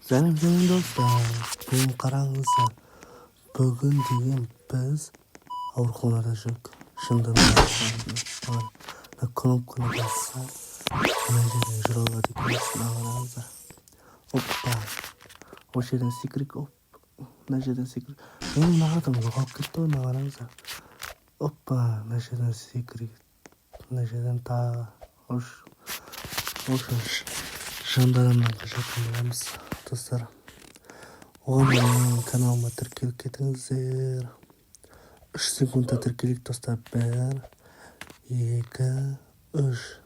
Сәлем достар, бүгін қараңыздар, бүгін деген біз ауруханада жүрік. Шындығында кнопканы басса, мына жерден жүре алады екенбіз, қараңыздар. Оппа, осы жерден секірейік, мына жерден секірейік. Мына адам жоғалып кетті ғой, қараңыздар. Оппа, мына жерден секірейік, мына жерден тағы. Осы жандарымнан қашатын боламыз, достар. Оған менің каналыма тіркеліп кетіңіздер. 3 секундта тіркелейік, достар. 1, 2, 3.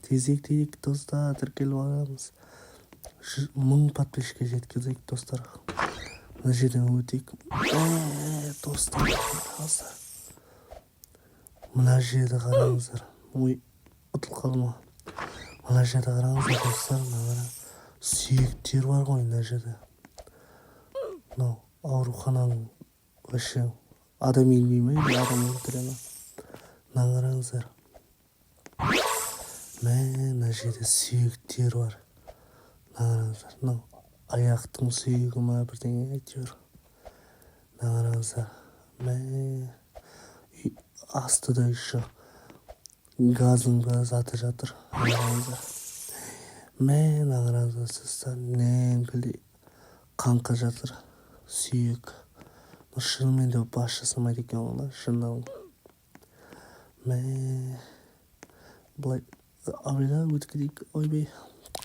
Тезек достар, тіркеліп аламыз. 1000 подписчикке жеткізейік, достар. Мына жерден өтейік. Достар, мына жерді қараңыздар. Ой, ұтылып қалдым ғой. Мына жерді қараңыздар, достар. Сүйектер бар ғой мына жерде. Мынау аурухананың вообще адам емдей ме, адам өлтіре ме? Мына қараңыздар. Мына жерде сүйектер бар. Мына қараңыздар. Мынау аяқтың сүйегі ма, бірдеңе әйтеуір. Мына қараңыздар. Астыда еще газдың заты жатыр. Мына қараңыздар. Мына қараңыздар, достар. Нәңгілдей қаңқа жатыр. Сүйек. Шынымен де бас жасамайды екен олар, шынымен. Былай абайда өтіп кетейік. Ойбай,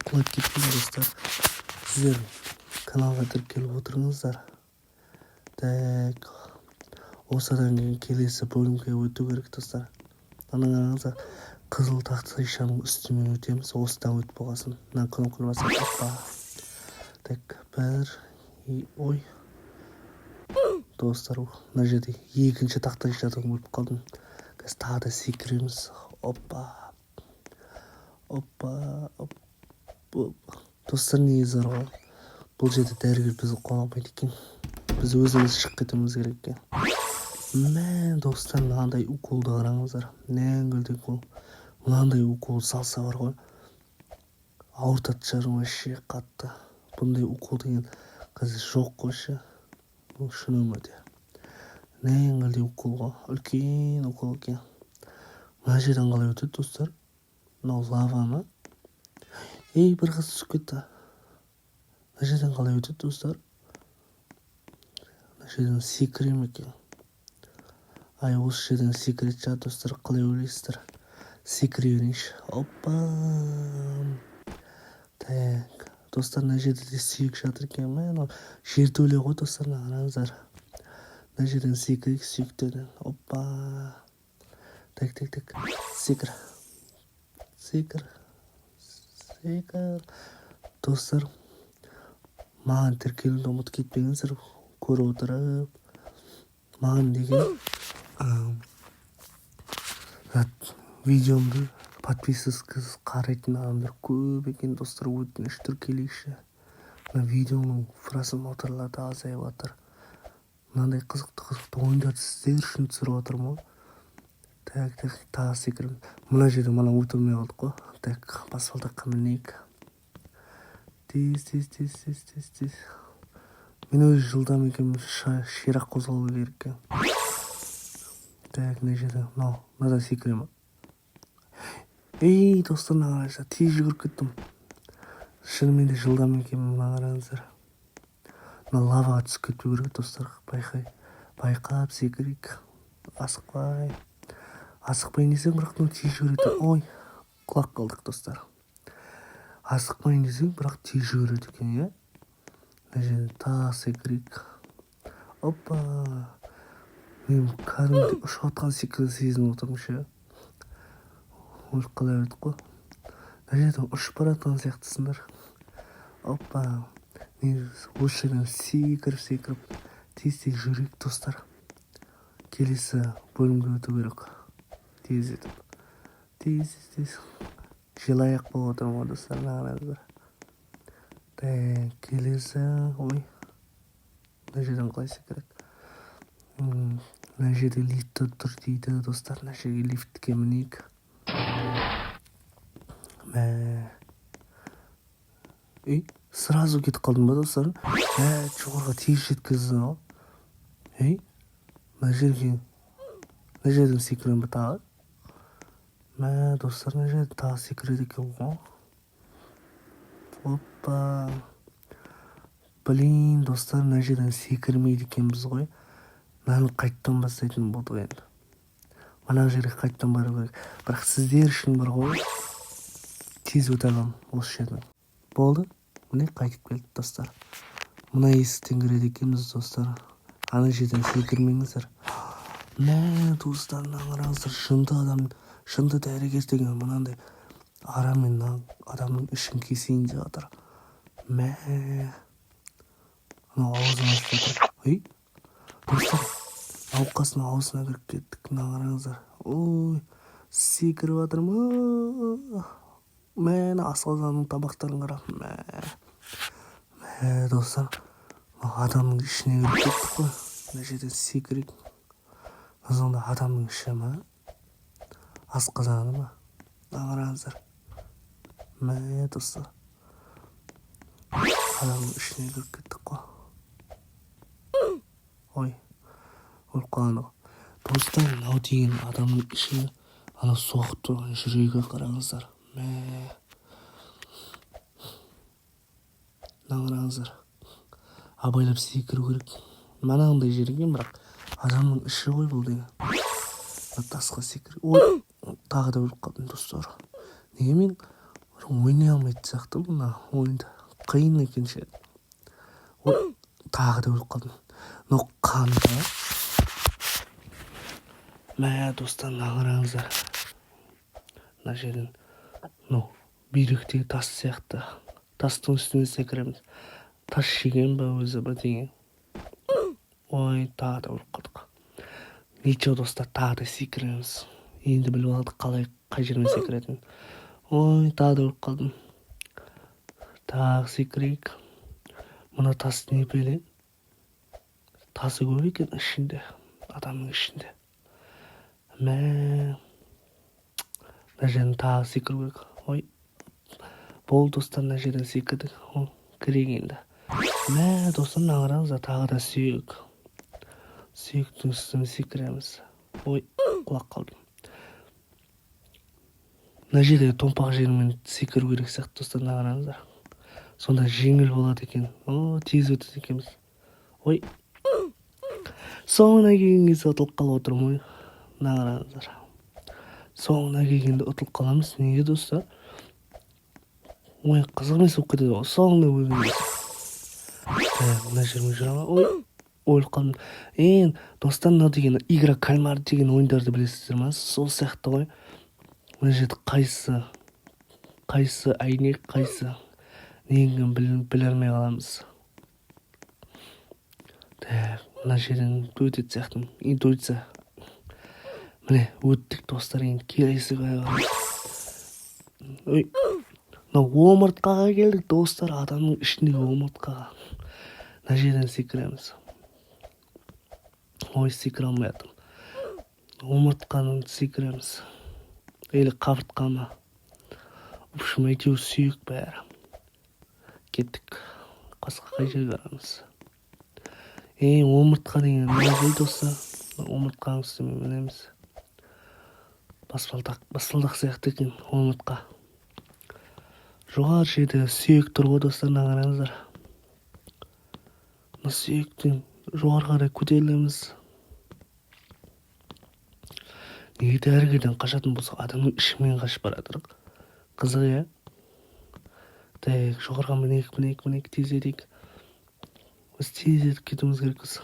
құлап кетпейін, достар. Сіздер каналға тіркеліп отырыңыздар. Так, осыдан кейін келесі бөлімге өту керек, достар. Ана қараңыздар, қызыл тақтайшаның үстімен өтеміз. Осыдан өтіп болғасын. Мына кнопканы басып. Так, 1, ой. Достар, мына жерде екінші тақтайшадан өтіп қалдым. Қазір тағы да секіреміз. Оппа. Достар, негізі ғой. Бұл жерде дәрігер бізді қоламайды екен. Біз өзіміз шығып кетуіміз керек екен. Достар, мынандай уколды қараңыздар. Нәңгілді укол. Мынандай укол салса бар ғой. Ауыртады жарым вообще қатты. Бұндай укол деген қазір жоқ қойшы. Шын өмірде. Нәңгілді укол ғой. Үлкен укол екен. Мына жерден қалай өтеді, достар? Мынау лава ма? Бір қыз түсіп кетті. Мына жерден қалай өтеді, достар? Мына жерден секірем екен. Осы жерден секірет шығар, достар. Қалай ойлайсыздар? Секіре берейінші. Оппа. Так, достар, мына жерде де сүйек жатыр екен. Жерді өле ғой, достар, қараңыздар. Мына жерден секірейік сүйектерден. Оппа. Так. Секір. Достар, маған тіркелуді ұмытып кетпеңіздер. Көріп отырып. Маған деген видеомды подписчикасыз қарайтын адамдар көп екен, достар. Өтініш тіркелейікші. Мына видеоның просмотрлары азайып жатыр. Мынандай қызықты ойындарды сіздер үшін түсіріп отырмын ғой. Так, тағы секірім. Мына жерде мана өтілмей қалдық қой. Так, баспалдаққа мінейік. Тез. Мен өзі жылдам екен, ширақ қозғалу керек екен. Так, мына жерде, мынадан секірем. Достар, мына қараңыздар, тез жүгіріп кеттім. Шынымен де жылдам екен, мына қараңыздар. Мына лаваға түсіп кетпеу керек, достар. Байқап секірейік. Асықпайын десең, бірақ тез жүгіреді. Ой, құлап қалдық, достар. Асықпайын десең, бірақ тез жүгіреді екен, е? Мына жерде тағы секірейік. Оппа. Мен кәдімгі ұшып атқан секілді сезініп отырмын ше. Қалай өтіп қой. Мына жерден ұшып баратқан сияқтысыңдар. Оппа. Осы жерден секіріп. Тез жүрейік, достар. Келесі бөлімге өту керек. Тез етіп. Тез. Желаяқ болып отырмын ғой, достар. Келесі. Ой. Мына жерден қалай секіреді? Мына жерде лифт тұр дейді, достар. Мына жерге лифтке мінейік. сразу кетіп қалдым ба достар? Жоғарға тегіс жеткізді ғой. Мына жерден секіремін ба тағы? Достар, мына жерден тағы секіреді екен ғой. Опа. Блин, достар, мына жерден секірмейді екенбіз ғой. Мынаны қайттан бастайтын болдық енді. Мына жерге қайттан бару керек. Бірақ сіздер үшін бар ғой. Тез өте аламын осы жерден. Болды. Міне қайтып келді достар. Мына есіктен кіреді екенбіз достар. Ана жерден секірмеңіздер. Достар, қараңыздар, шынды дәрігер деген мынандай арамен адамның ішін кесейін деп жатыр. Анау аузын ашып жатыр. Достар, науқастың аузына кіріп кеттік. Қараңыздар. Ой, секіріп жатырмын. Асқазанның табақтарын қарап. Достар, адамның ішіне кіріп кеттік қой. Мына жерден секірейік. Сонда адамның іші ма? Асқазаны ма? Қараңыздар. Достар, адамның ішіне кіріп кеттік қой. Ой, өліп қалған ғой. Достар, мынау деген адамның іші, ана соғып тұрған жүрегі қараңыздар. Қараңыздар. Абайлап секіру керек. Манағындай жер екен, бірақ адамның іші ғой бұл деген. Тасқа секіру. Ой, тағы да өліп қалдым достар. Неге мен ойнай алмайды сияқты мына ойынды. Қиын екен ше. Ой, тағы да өліп қалдым. Мынау қанды. Достар, қараңыздар. Мына жерден бүйректегі тас сияқты. Тастың үстіне секіреміз. Тас жеген ба өзі ба деген. Ой, тағы да өліп қалдық. Ничего, достар, тағы да секіреміз. Енді біліп алдық қай жермен секіретін. Ой, тағы да өліп қалдым. Тағы секірейік. Мына тас не пеле? Тасы көп екен ішінде. Адамның ішінде. Мына жерден тағы секіру керек. Ой, бол достар, мына жерден секірдік. Кірейік енді. Достар, қараңыздар, тағы да сүйек. Сүйектің үстіне секіреміз. Ой, құлап қалдым. Мына жерде томпақ жермен секіру керек сияқты достар, қараңыздар. Сонда жеңіл болады екен. Тез өтеді екенбіз. Ой, соңына келген кезде ұтылып қалып отырмын. Қараңыздар. Соңына келгенде ұтылып қаламыз. Неге достар? Ой, қызық емес болып кетеді ғой. Соңында өлгенде. Мына жермен жүре ма? Ой, өліп қалдым. Достар, мынау деген игра кальмар деген ойындарды білесіздер ма? Сол сияқты ғой. Мына жерде қайсы әйнек, қайсы негін біле алмай қаламыз. Мына жерден өтетін сияқты. Интуиция. Міне, өттік достар, енді келесі қайға. Ой, омыртқаға келдік достар, адамның ішіндегі омыртқаға. Мына жерден секіреміз. Ой, секіре алмай жатырмын. Омыртқаны секіреміз. Или қабыртқа ма? Әйтеуір сүйек бәрі. Кеттік. Қасқа қай жерге барамыз? Омыртқа деген не достар? Омыртқаның үстімен мінеміз. Баспалдақ сияқты екен омыртқа. Жоғары жерде сүйек тұр ғой достар, қараңыздар. Мына сүйектен жоғары қарай көтерілеміз. Неге дәрігерден қашатын болсақ, адамның ішімен қашып баратыр. Қызық, жоғарға мінейік, тез едік. Біз тез едік кетуіміз керекпіз.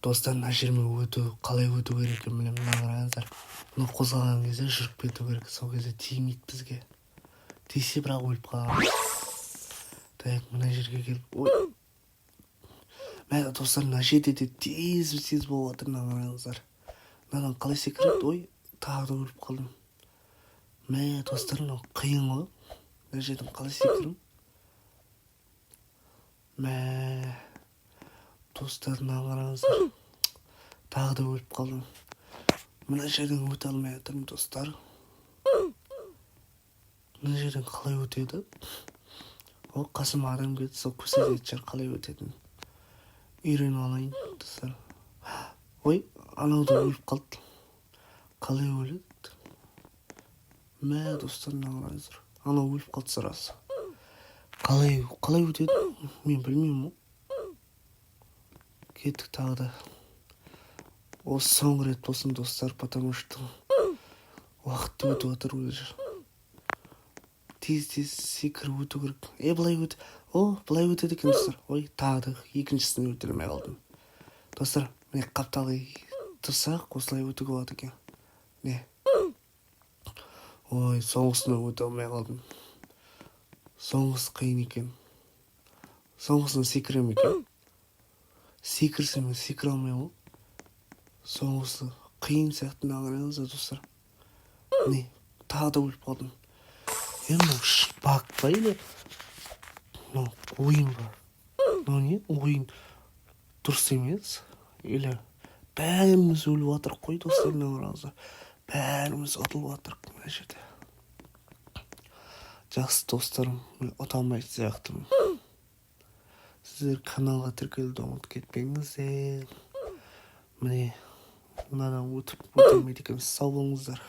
Достар, мына жермен қалай өту керек екен білемін, қараңыздар. Мына қозғалған кезде жүріп кету керек, сол кезде тимейді бізге. Тисе бірақ өліп қаламыз. Мына жерге келіп, ой. Достар, мына жерде де тез болып жатыр, қараңыздар. Мынадан қалай секіреді? Ой, тағы да өліп қалдым. Достар, қиын ғой. Мына жерден қалай секірім? Достар, қараңыздар. Тағы да өліп қалдым. Мына жерден өте алмай жатырмын достар. Мына жерден қалай өтеді? қасыма адам келді, сол көрсететін шығар қалай өтетінін. Үйреніп алайын достар. Ой, анау да өліп қалды. Қалай өледі? Мә достар, мына қараңыздар. Анау өліп қалды сырасы. Қалай өтеді? Мен білмеймін. Кеттік тағы да. Осы соңғы рет болсын достар, потому что уақытты өтіп жатыр уже. Тез секіріп өту керек. Былай өтеді екен достар. Ой, тағы да екіншісін өте алмай қалдым. Достар, міне қапталай тұрсақ, осылай өтуге болады екен. Не? Ой, соңғысына өте алмай қалдым. Соңғысы қиын екен. Соңғысына секірем екен. Секірсем секіре алмаймын. Соңғысы қиын сияқты қараңыздар достар. Не? Тағы да өліп қалдым. Енді баг ба или ойын ба? Не? Ойын дұрыс емес. Или бәріміз өліп жатыр қой достар, қараңыздар. Бәріміз ұтылып жатырық мына жерде. Жақсы достарым, ұта алмайтын сияқтымын. Сіздер каналға тіркелуді ұмытып кетпеңіздер. Міне, мынадан өтіп өтілмейді екен. Сау болыңыздар.